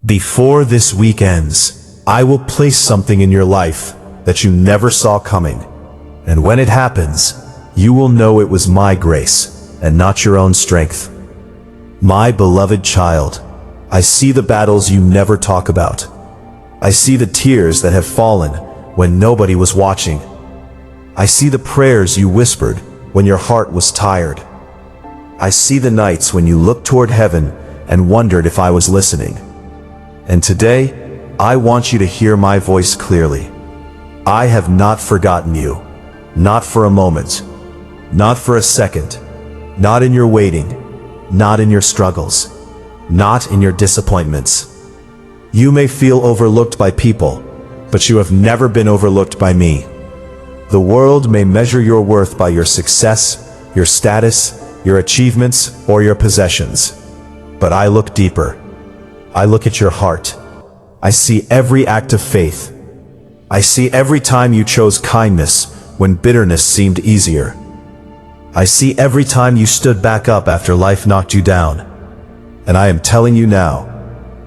Before this week ends, I will place something in your life that you never saw coming. And when it happens, you will know it was my grace and not your own strength. My beloved child, I see the battles you never talk about. I see the tears that have fallen when nobody was watching. I see the prayers you whispered when your heart was tired. I see the nights when you looked toward heaven and wondered if I was listening. And today, I want you to hear my voice clearly. I have not forgotten you, not for a moment, not for a second, not in your waiting, not in your struggles, not in your disappointments. You may feel overlooked by people, but you have never been overlooked by me. The world may measure your worth by your success, your status, your achievements, or your possessions. But I look deeper. I look at your heart. I see every act of faith. I see every time you chose kindness when bitterness seemed easier. I see every time you stood back up after life knocked you down. And I am telling you now,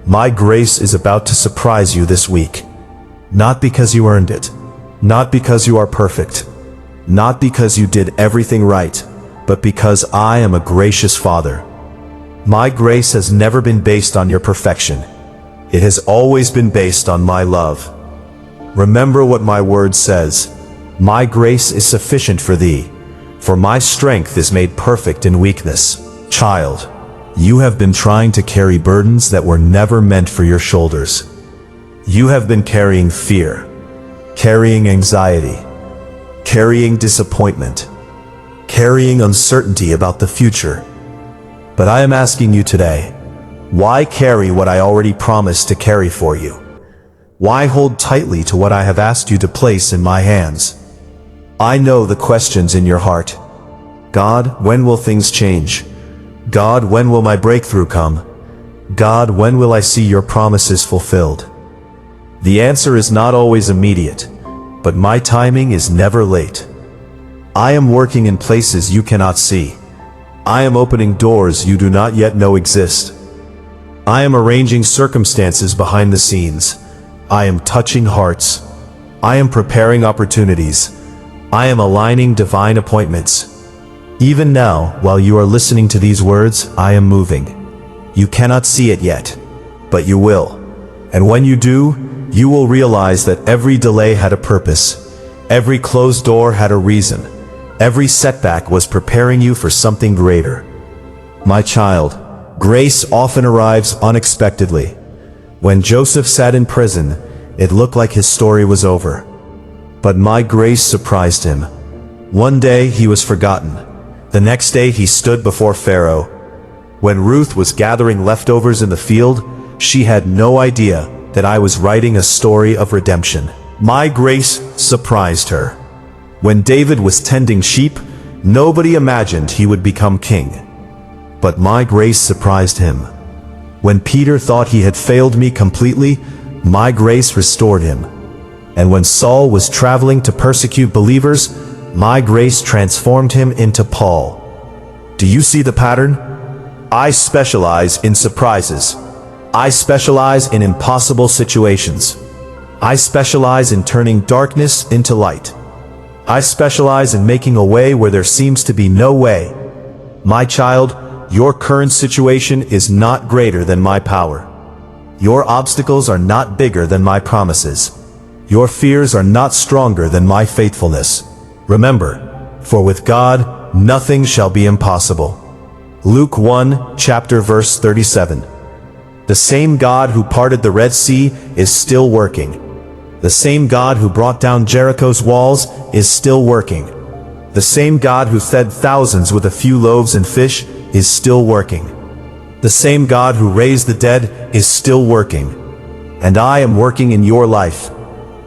my grace is about to surprise you this week. Not because you earned it, not because you are perfect, not because you did everything right, but because I am a gracious Father. My grace has never been based on your perfection. It has always been based on my love. Remember what my word says, my grace is sufficient for thee, for my strength is made perfect in weakness. Child, you have been trying to carry burdens that were never meant for your shoulders. You have been carrying fear, carrying anxiety, carrying disappointment, carrying uncertainty about the future. But I am asking you today, why carry what I already promised to carry for you? Why hold tightly to what I have asked you to place in my hands? I know the questions in your heart. God, when will things change? God, when will my breakthrough come? God, when will I see your promises fulfilled? The answer is not always immediate, but my timing is never late. I am working in places you cannot see. I am opening doors you do not yet know exist. I am arranging circumstances behind the scenes. I am touching hearts. I am preparing opportunities. I am aligning divine appointments. Even now, while you are listening to these words, I am moving. You cannot see it yet, but you will. And when you do, you will realize that every delay had a purpose. Every closed door had a reason. Every setback was preparing you for something greater. My child, grace often arrives unexpectedly. When Joseph sat in prison, it looked like his story was over. But my grace surprised him. One day he was forgotten. The next day he stood before Pharaoh. When Ruth was gathering leftovers in the field, she had no idea that I was writing a story of redemption. My grace surprised her. When David was tending sheep, nobody imagined he would become king. But my grace surprised him. When Peter thought he had failed me completely, my grace restored him. And when Saul was traveling to persecute believers, my grace transformed him into Paul. Do you see the pattern? I specialize in surprises. I specialize in impossible situations. I specialize in turning darkness into light. I specialize in making a way where there seems to be no way. My child, your current situation is not greater than my power. Your obstacles are not bigger than my promises. Your fears are not stronger than my faithfulness. Remember, for with God, nothing shall be impossible. Luke 1, chapter verse 37. The same God who parted the Red Sea is still working. The same God who brought down Jericho's walls is still working. The same God who fed thousands with a few loaves and fish is still working. The same God who raised the dead is still working. And I am working in your life.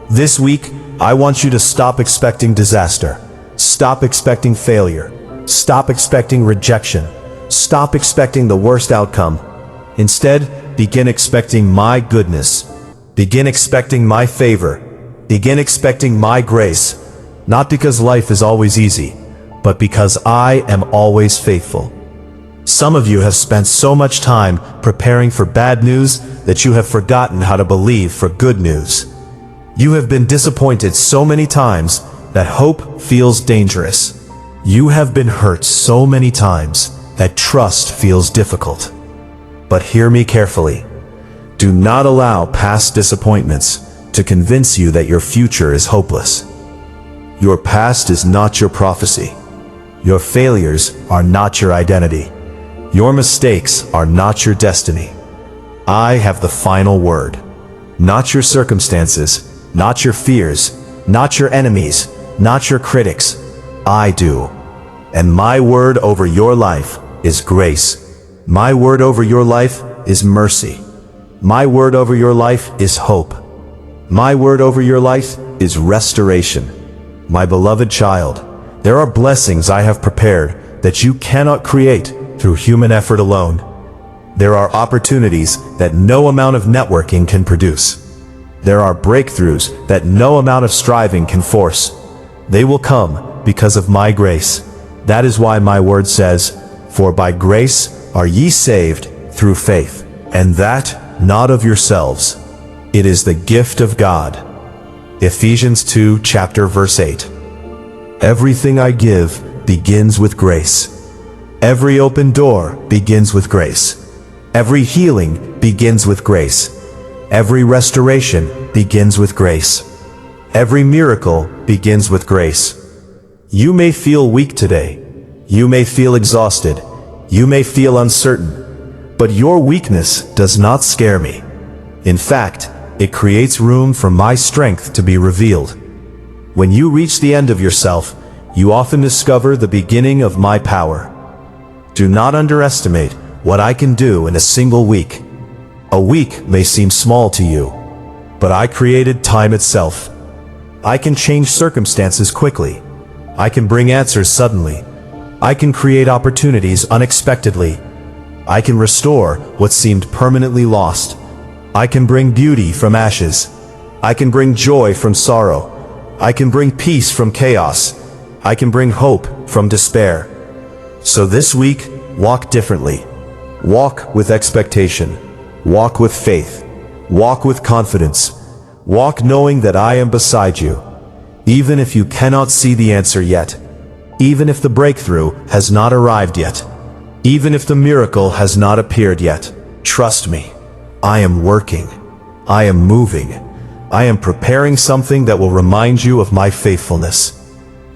This week, I want you to stop expecting disaster. Stop expecting failure. Stop expecting rejection. Stop expecting the worst outcome. Instead, begin expecting my goodness. Begin expecting my favor. Begin expecting my grace. Not because life is always easy, but because I am always faithful. Some of you have spent so much time preparing for bad news that you have forgotten how to believe for good news. You have been disappointed so many times that hope feels dangerous. You have been hurt so many times that trust feels difficult. But hear me carefully. Do not allow past disappointments to convince you that your future is hopeless. Your past is not your prophecy. Your failures are not your identity. Your mistakes are not your destiny. I have the final word. Not your circumstances, not your fears, not your enemies, not your critics. I do. And my word over your life is grace. My word over your life is mercy. My word over your life is hope. My word over your life is restoration. My beloved child, there are blessings I have prepared that you cannot create through human effort alone. There are opportunities that no amount of networking can produce. There are breakthroughs that no amount of striving can force. They will come because of my grace. That is why my word says, "For by grace are ye saved through faith, and that not of yourselves. It is the gift of God." Ephesians 2 chapter verse 8. Everything I give begins with grace. Every open door begins with grace. Every healing begins with grace. Every restoration begins with grace. Every miracle begins with grace. You may feel weak today. You may feel exhausted. You may feel uncertain. But your weakness does not scare me. In fact, it creates room for my strength to be revealed. When you reach the end of yourself, you often discover the beginning of my power. Do not underestimate what I can do in a single week. A week may seem small to you, but I created time itself. I can change circumstances quickly. I can bring answers suddenly. I can create opportunities unexpectedly. I can restore what seemed permanently lost. I can bring beauty from ashes. I can bring joy from sorrow. I can bring peace from chaos. I can bring hope from despair. So this week, walk differently. Walk with expectation. Walk with faith. Walk with confidence. Walk knowing that I am beside you. Even if you cannot see the answer yet. Even if the breakthrough has not arrived yet. Even if the miracle has not appeared yet. Trust me. I am working. I am moving. I am preparing something that will remind you of my faithfulness.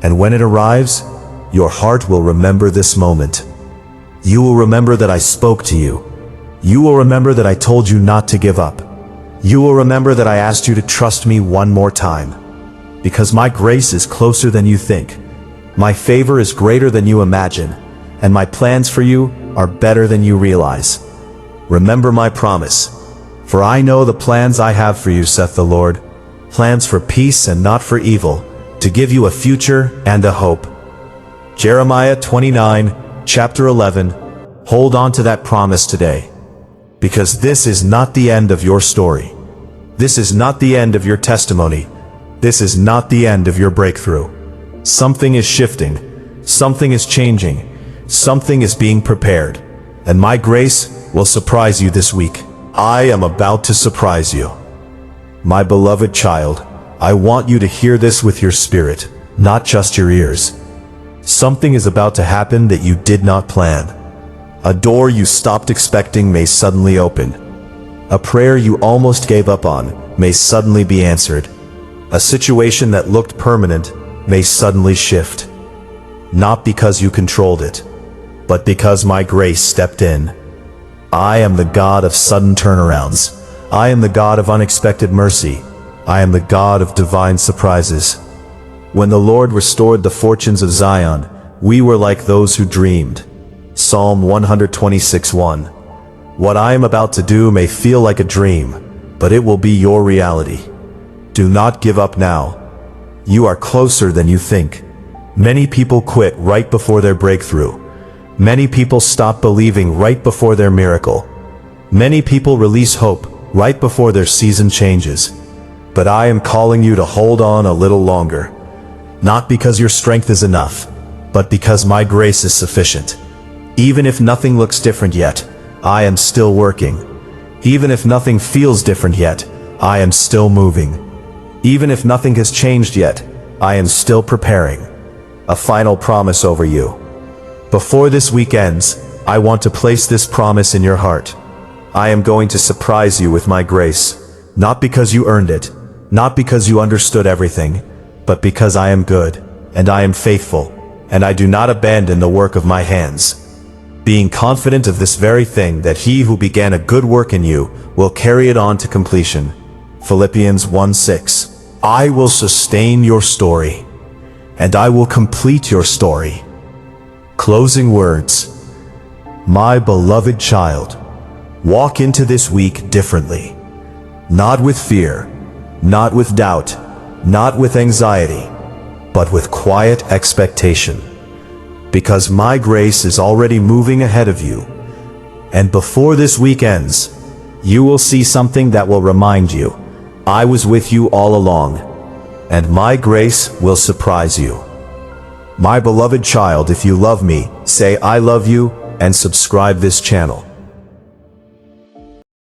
And when it arrives, your heart will remember this moment. You will remember that I spoke to you. You will remember that I told you not to give up. You will remember that I asked you to trust me one more time. Because my grace is closer than you think. My favor is greater than you imagine. And my plans for you are better than you realize. Remember my promise. For I know the plans I have for you, saith the Lord. Plans for peace and not for evil, to give you a future and a hope. Jeremiah 29, chapter 11. Hold on to that promise today. Because this is not the end of your story. This is not the end of your testimony. This is not the end of your breakthrough. Something is shifting. Something is changing. Something is being prepared. And my grace will surprise you this week. I am about to surprise you. My beloved child, I want you to hear this with your spirit, not just your ears. Something is about to happen that you did not plan. A door you stopped expecting may suddenly open. A prayer you almost gave up on may suddenly be answered. A situation that looked permanent may suddenly shift. Not because you controlled it, but because my grace stepped in. I am the God of sudden turnarounds. I am the God of unexpected mercy. I am the God of divine surprises. When the Lord restored the fortunes of Zion, we were like those who dreamed. Psalm 126:1. What I am about to do may feel like a dream, but it will be your reality. Do not give up now. You are closer than you think. Many people quit right before their breakthrough. Many people stop believing right before their miracle. Many people release hope right before their season changes. But I am calling you to hold on a little longer. Not because your strength is enough, but because my grace is sufficient. Even if nothing looks different yet, I am still working. Even if nothing feels different yet, I am still moving. Even if nothing has changed yet, I am still preparing. A final promise over you. Before this week ends, I want to place this promise in your heart. I am going to surprise you with my grace, not because you earned it, not because you understood everything, but because I am good, and I am faithful, and I do not abandon the work of my hands. Being confident of this very thing, that he who began a good work in you will carry it on to completion. Philippians 1:6. I will sustain your story, and I will complete your story. Closing words. My beloved child, walk into this week differently. Not with fear, not with doubt, not with anxiety, but with quiet expectation. Because my grace is already moving ahead of you. And before this week ends, you will see something that will remind you, I was with you all along, and my grace will surprise you. My beloved child, if you love me, say I love you and subscribe this channel.